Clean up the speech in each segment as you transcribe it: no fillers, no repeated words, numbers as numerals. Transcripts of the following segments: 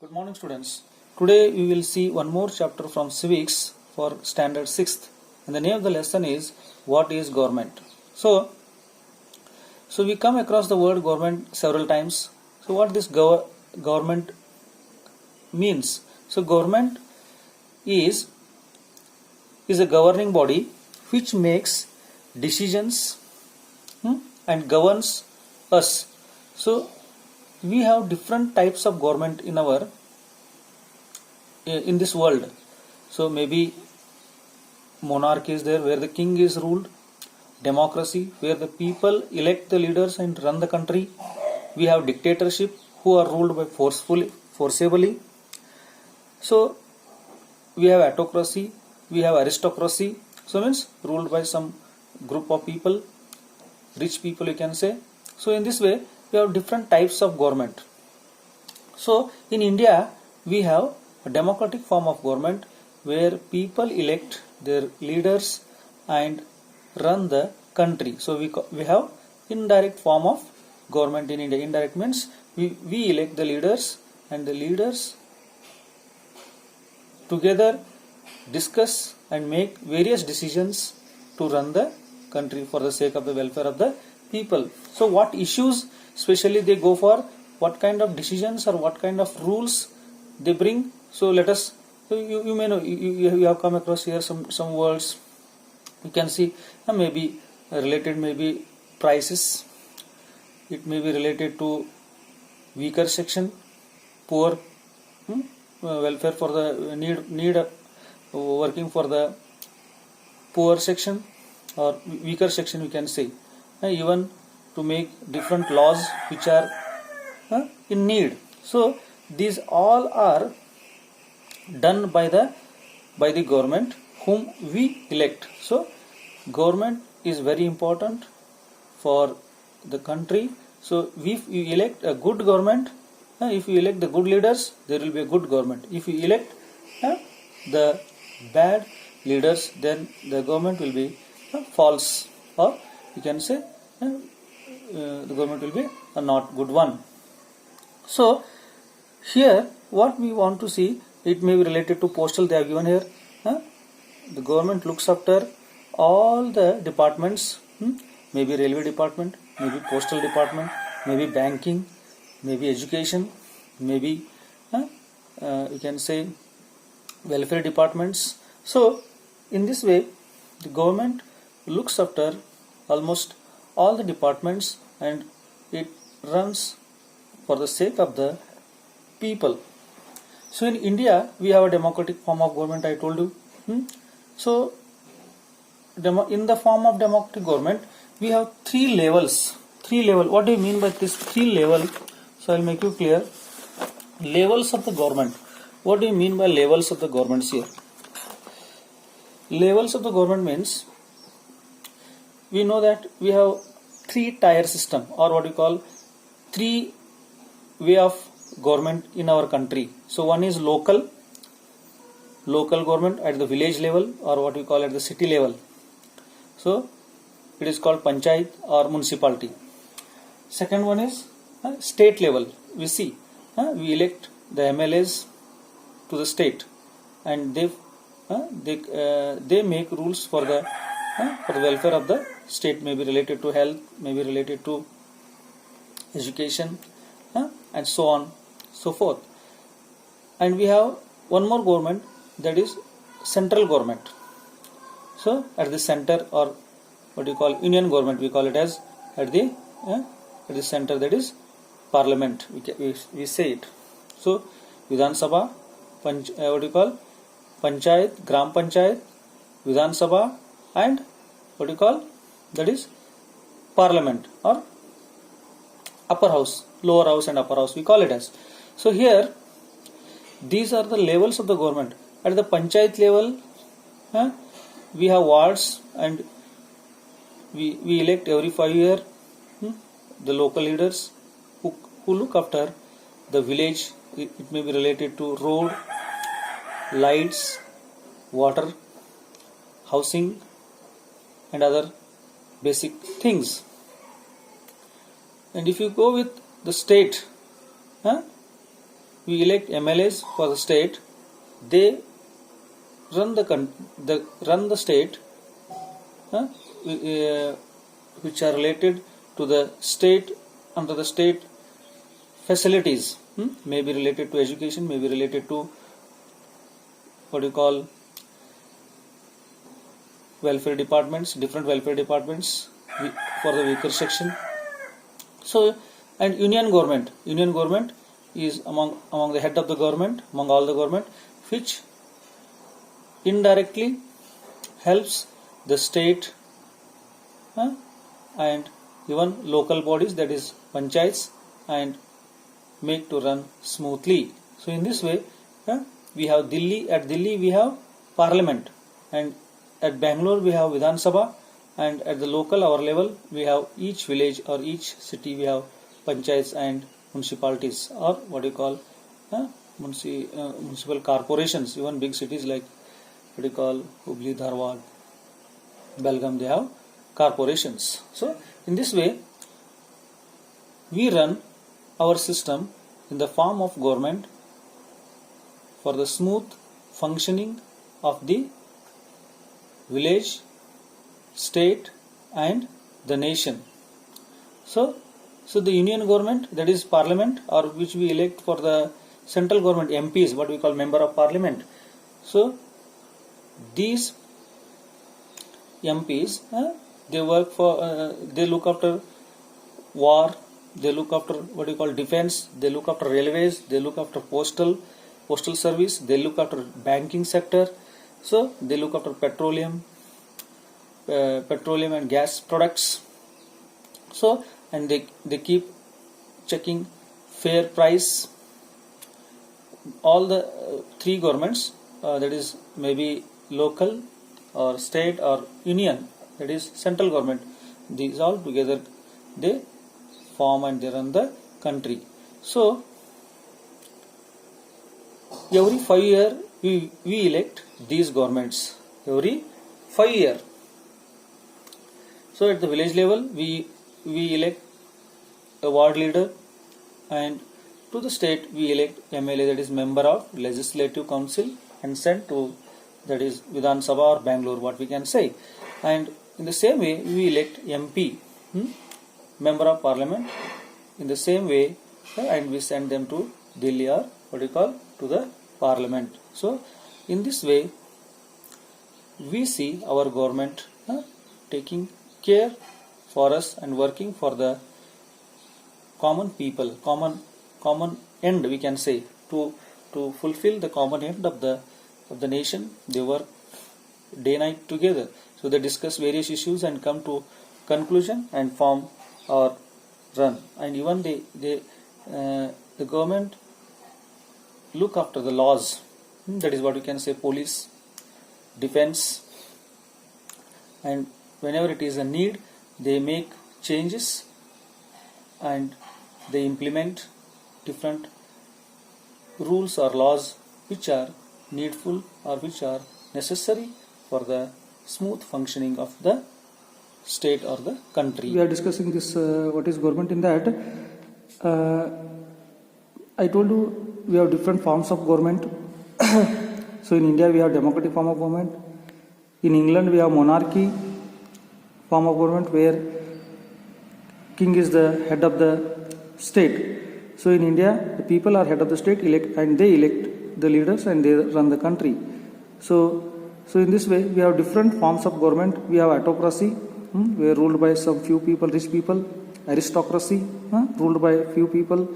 Good morning, students. Today we will see one more chapter from civics for standard 6th, and the name of the lesson is what is government. So we come across the word government several times. So what this government means? So government is a governing body which makes decisions and governs us. So we have different types of government in this world. So maybe monarchy is there where the king is ruled, democracy where the people elect the leaders and run the country. We have dictatorship who are ruled by forcibly. So we have autocracy, we have aristocracy, so means ruled by some group of people, rich people you can say. So in this way we have different types of government. So in India we have a democratic form of government where people elect their leaders and run the country. So we have indirect form of government in India. Indirect means we elect the leaders and the leaders together discuss and make various decisions to run the country for the sake of the welfare of the people. So what issues especially they go for, what kind of decisions or what kind of rules they bring. So let us, so you may know, you have come across here some words you can see, maybe related, maybe prices, it may be related to weaker section, poor, welfare for the need working for the poor section or weaker section you can say, even to make different laws which are in need. So these all are done by the government whom we elect. So government is very important for the country. So if you elect a good government, if you elect the good leaders, there will be a good government. If you elect the bad leaders, then the government will be false, or you can say the government will be a not good one. So here what we want to see, it may be related to postal. They have given here, the government looks after all the departments, maybe railway department, maybe postal department, maybe banking, maybe education, maybe you can say welfare departments. So in this way the government looks after almost all the departments and it runs for the sake of the people. So in India we have a democratic form of government, I told you. So in the form of democratic government we have three levels. What do you mean by this three level? So I'll make you clear. Levels of the government. What do you mean by levels of the governments here? Levels of the government means we know that we have three tier system, or what we call three way of government in our country. So one is local government at the village level, or what we call at the city level. So it is called panchayat or municipality. Second one is state level. We see we elect the MLAs to the state, and they make rules for the welfare of the state, maybe related to health, maybe related to education, and so on, so forth. And we have one more government, that is central government. So at the center, or what you call union government, we call it as at the center, that is parliament, we say it. So Vidhan Sabha, what you call panchayat, gram panchayat, Vidhan Sabha, and what you call, that is parliament, or upper house, lower house and upper house, we call it as. So here these are the levels of the government. At the panchayat level we have wards, and we elect every 5 years the local leaders who look after the village. It may be related to road, lights, water, housing and other basic things. And if you go with the state, we elect MLAs for the state. They run the state, uh, which are related to the state under the state facilities. May be related to education, may be related to what you call welfare departments, different welfare departments for the weaker section. So, and union government is among the head of the government, among all the government, which indirectly helps the state and even local bodies, that is panchayats, and make to run smoothly. So in this way, we have Delhi. At Delhi we have Parliament, and at Bangalore we have Vidhan Sabha, and at the local our level we have each village or each city we have panchayats and municipalities, or what you call municipal corporations. Even big cities like what you call Hubli, Dharwad, Belgaum, they have corporations. So in this way we run our system in the form of government for the smooth functioning of the village, state and the nation. So the union government, that is Parliament, or which we elect for the central government, MPs, what we call member of Parliament. So these MPs, they work for, they look after war, they look after what we call defense, they look after railways, they look after postal service, they look after banking sector. So they look after petroleum and gas products. So, and they keep checking fair price. All the three governments, that is maybe local or state or union, that is central government, these all together they form and they run the country. So every 5 years we elect these governments, every 5 years. So at the village level we elect a ward leader, and to the state we elect MLA, that is member of legislative council, and sent to, that is Vidhan Sabha or Bangalore, what we can say. And in the same way we elect MP, member of Parliament, in the same way, and we send them to Delhi, or what you call to the Parliament. So in this way we see our government taking care for us and working for the common people, common end, we can say, to fulfill the common end of the nation. They work day night together. So they discuss various issues and come to conclusion and form or run. And even the government look after the laws, that is what we can say, police, defense, and whenever it is a need they make changes and they implement different rules or laws which are needful or which are necessary for the smooth functioning of the state or the country. We are discussing this what is government in that. I told you we have different forms of government. So in India we have democratic form of government. In England we have monarchy form of government where king is the head of the state. So in India the people are head of the state, and they elect the leaders and they run the country. So in this way we have different forms of government. We have autocracy, we are ruled by some few people, rich people. Aristocracy, ruled by few people.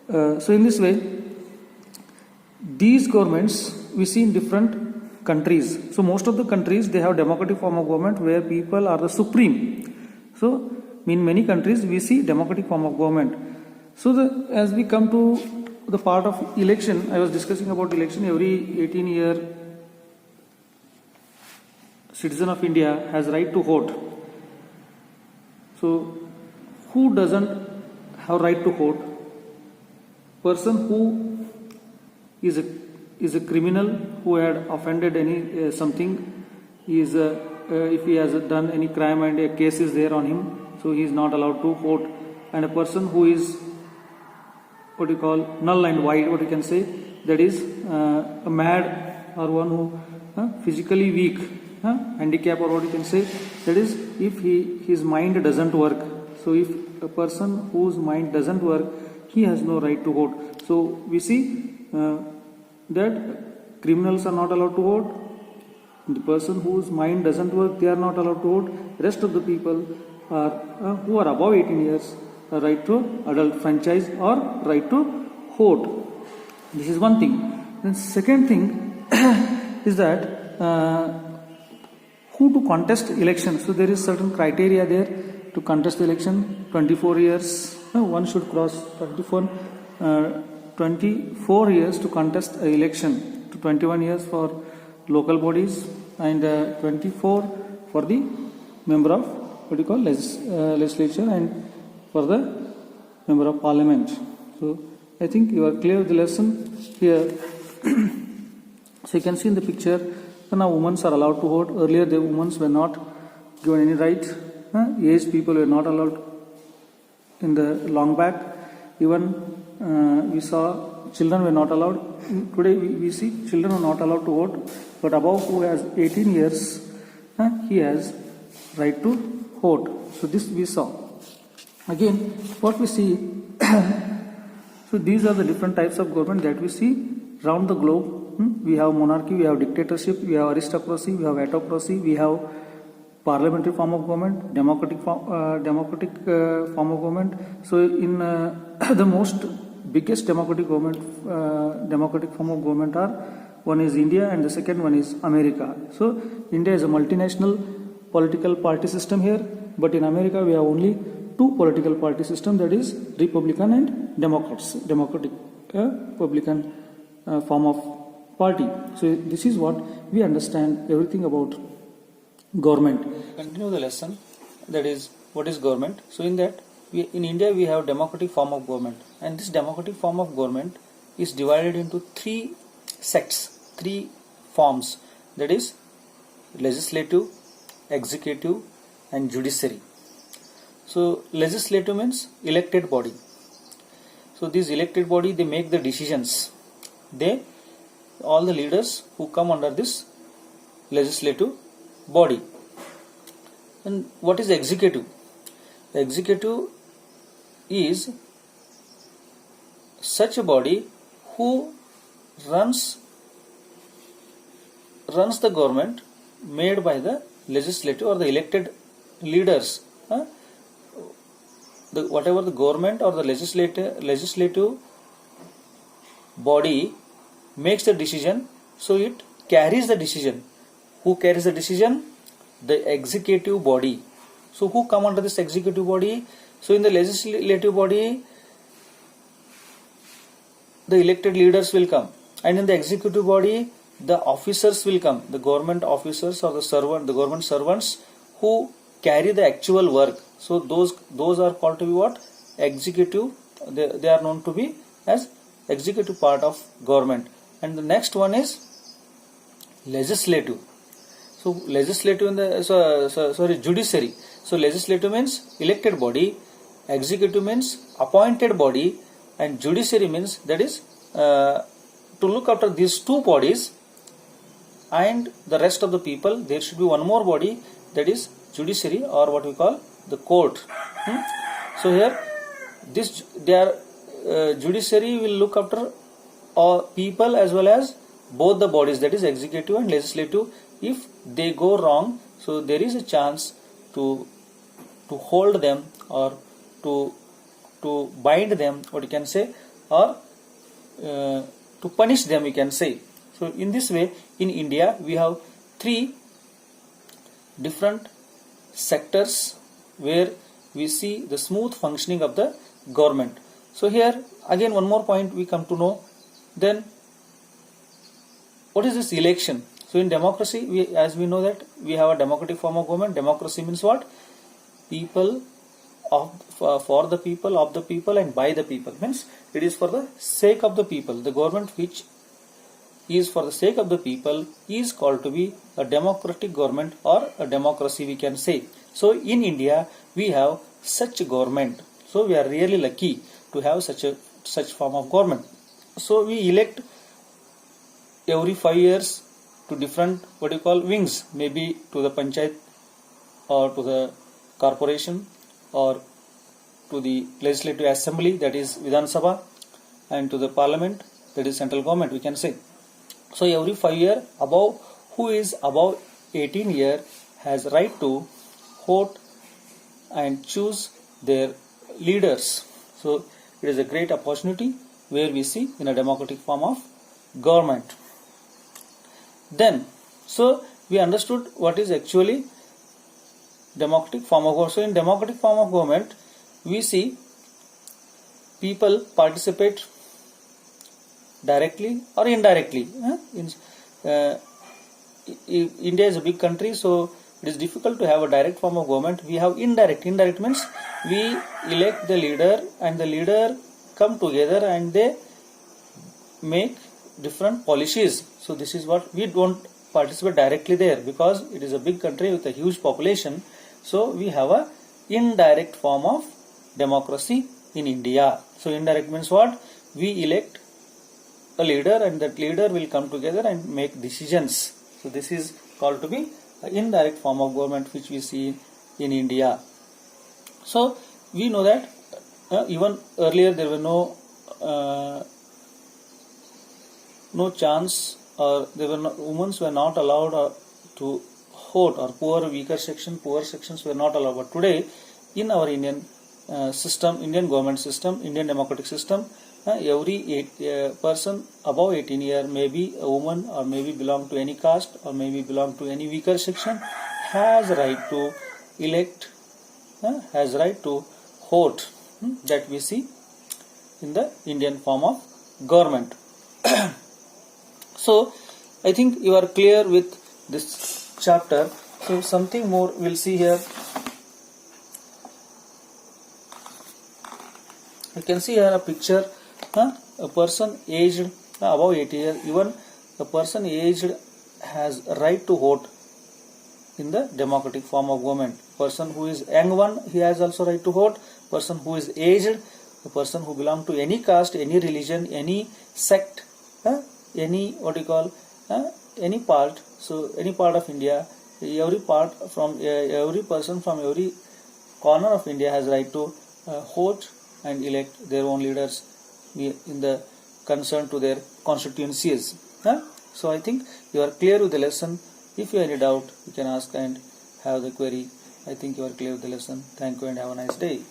So in this way these governments we see in different countries. So most of the countries they have democratic form of government where people are the supreme. So in many countries we see democratic form of government. So as we come to the part of election, I was discussing about election. Every 18-year citizen of India has right to vote. So who doesn't have right to vote? Person who is a criminal, who had offended any something, is if he has done any crime and a case is there on him, so he is not allowed to vote. And a person who is what you call null and void, what you can say, that is a mad or one who physically weak, handicap, or what you can say, that is if his mind doesn't work. So if a person whose mind doesn't work, he has no right to vote. So we see that criminals are not allowed to vote. The person whose mind doesn't work, they are not allowed to vote. Rest of the people are who are above 18 years are right to adult franchise or right to vote. This is one thing. Then second thing is that who to contest election. So there is certain criteria there to contest the election. 24 years, one should cross 24 years to contest an election, to 21 years for local bodies, and 24 for the member of what you call legislature and for the member of parliament. So I think you are clear with the lesson here. So you can see in the picture, now women are allowed to vote. Earlier the women were not given any right. Aged people were not allowed in the long back. Even we saw children were not allowed. Today we see children are not allowed to vote, but above who has 18 years, he has right to vote. So this we saw. Again, what we see, so these are the different types of government that we see around the globe. We have monarchy, we have dictatorship, we have aristocracy, we have autocracy, we have parliamentary form of government, democratic form of government. So in the most biggest democratic form of government are, one is India and the second one is America. So India is a multinational political party system here, but in America we have only two political party system, that is Republican and Democratic Republican form of party. So this is what we understand everything about government. Continue the lesson, that is what is government. So in that, in India we have democratic form of government, and this democratic form of government is divided into three sects, three forms, that is legislative, executive and judiciary. So legislative means elected body. So this elected body, they make the decisions. All the leaders who come under this legislative body. And what is executive? Executive is such a body who runs the government made by the legislative or the elected leaders. Whatever the government or the legislative body makes the decision, so it carries the decision. Who carries the decision? The executive body. So who come under this executive body? So in the legislative body, the elected leaders will come, and in the executive body, the officers will come, the government officers or the government servants who carry the actual work. So those are called to be what? Executive. They are known to be as executive part of government. And the next one is legislative. So legislative judiciary. So legislative means elected body, executive means appointed body, and judiciary means, that is to look after these two bodies and the rest of the people. There should be one more body, that is judiciary, or what we call the court. So here judiciary will look after people as well as both the bodies, that is executive and legislative. If they go wrong, so there is a chance to hold them or to bind them, what you can say, or to punish them, you can say. So in this way, in India we have three different sectors where we see the smooth functioning of the government. So here again one more point we come to know. Then what is this election? So in democracy, as we know that we have a democratic form of government. Democracy means what? People for the people, of the people and by the people. Means it is for the sake of the people. The government which is for the sake of the people is called to be a democratic government or a democracy, we can say. So in India we have such a government. So we are really lucky to have such such form of government. So we elect every 5 years to different wings, maybe to the panchayat or to the corporation or to the legislative assembly, that is Vidhan Sabha, and to the parliament, that is central government, we can say. So every 5 year, who is above 18 year has right to vote and choose their leaders. So it is a great opportunity where we see in a democratic form of government. Then, so we understood what is actually democratic form of government. So in democratic form of government, we see people participate directly or indirectly. India is a big country, so it is difficult to have a direct form of government. We have indirect. Indirect means we elect the leader and the leader come together and they make different policies. So this is what we don't participate directly there because it is a big country with a huge population. So we have a indirect form of democracy in India. So indirect means what? We elect a leader and that leader will come together and make decisions. So this is called to be an indirect form of government which we see in India. So we know that even earlier there were no chance, or women were not allowed to vote, or poor sections were not allowed. But today in our Indian system, Indian government system, Indian democratic system, every person above 18 year, maybe a woman or maybe belong to any caste or maybe belong to any weaker section, has right to elect, has right to vote. That we see in the Indian form of government. So I think you are clear with this chapter. So something more we'll see here. You can see here a picture. A person aged above 80 years, even a person aged has right to vote in the democratic form of government. Person who is young one, he has also right to vote. Person who is aged, a person who belong to any caste, any religion, any sect, any any part. So any part of India, every person from every corner of India has right to vote and elect their own leaders in the concern to their constituencies. So I think you are clear with the lesson. If you have any doubt, you can ask and have the query. I think you are clear with the lesson. Thank you and have a nice day.